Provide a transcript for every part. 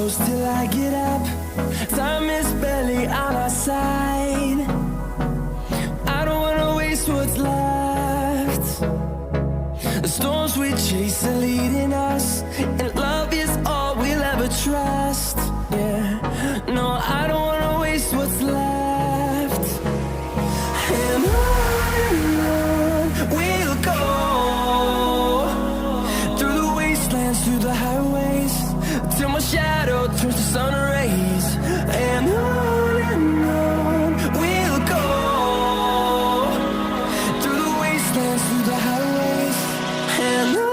close till I get up. Time is barely on our side. I don't wanna waste what's left. The storms we chase are leading us, and love is all we'll ever trust. Yeah, no, I don't wanna waste what's left. And on we'll go, through the wastelands, through the highways, till my shadow turns to sun rays. And on we'll go, through the wastelands, through the highways, and on.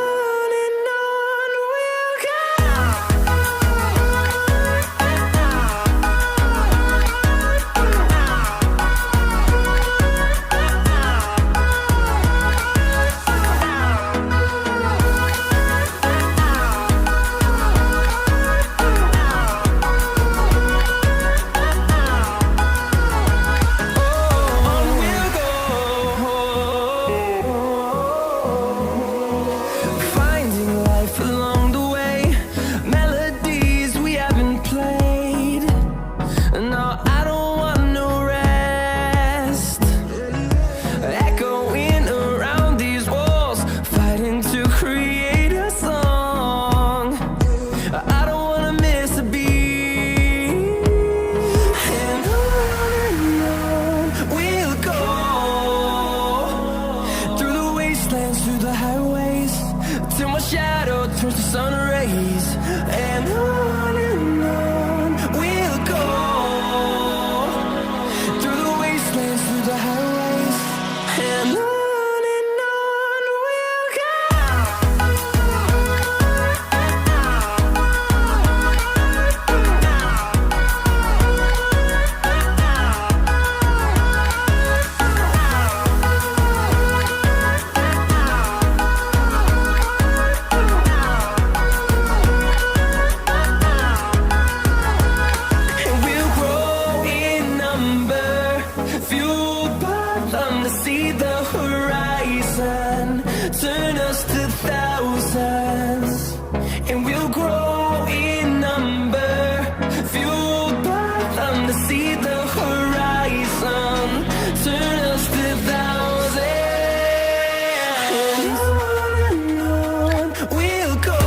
Through the highways, till my shadow turns to sun rays. And on we'll go, through the wastelands, through the highways, and on we'll go. See the horizon turn us to thousands, and we'll grow in number, fueled by them to see the horizon turn us to thousands. And on we'll go,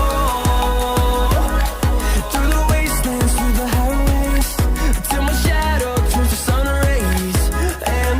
through the wastelands, through the highways, till my shadow turns to sun rays. And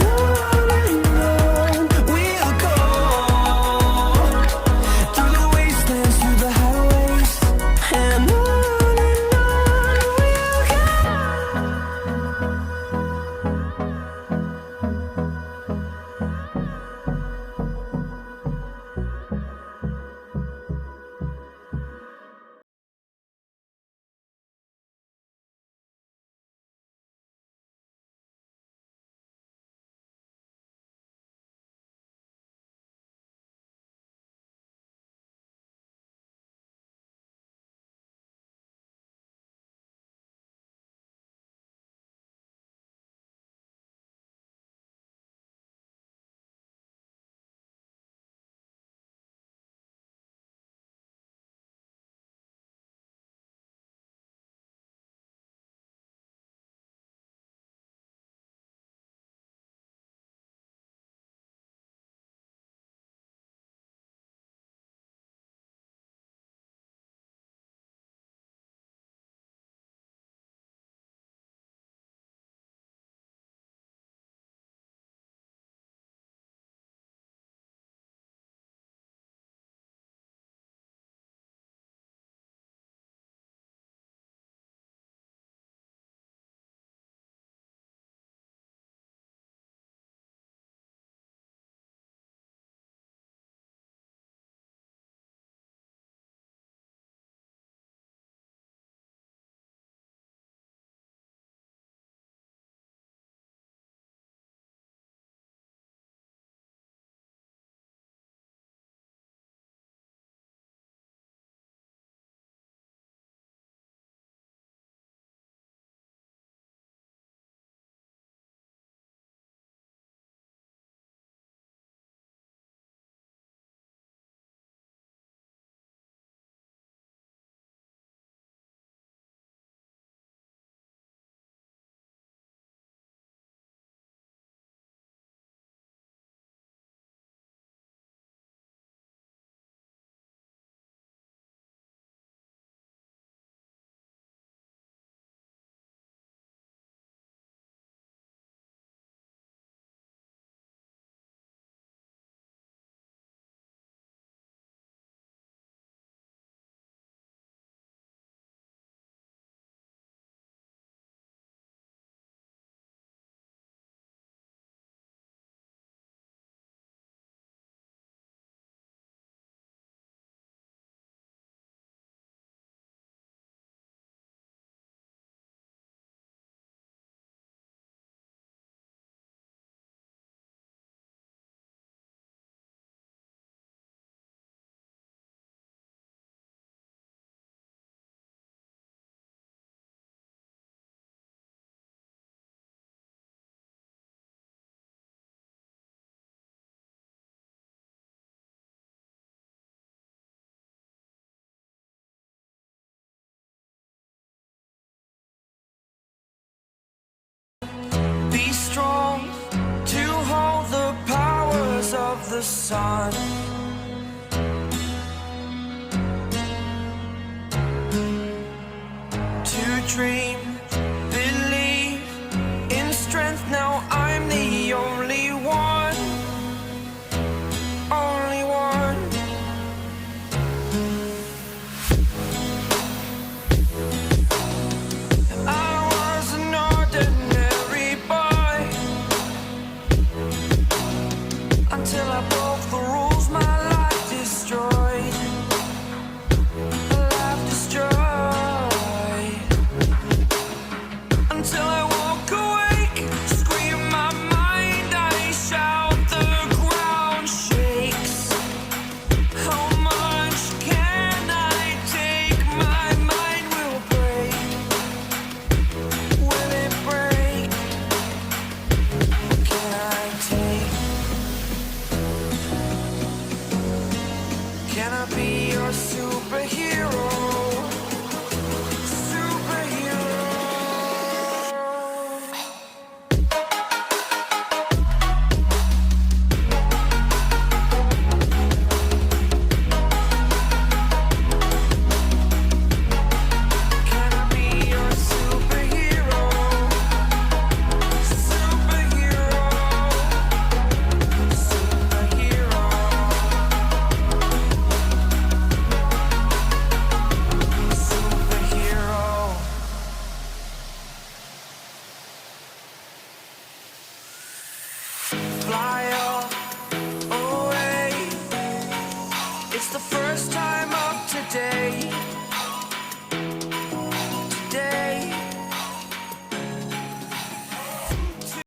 sun.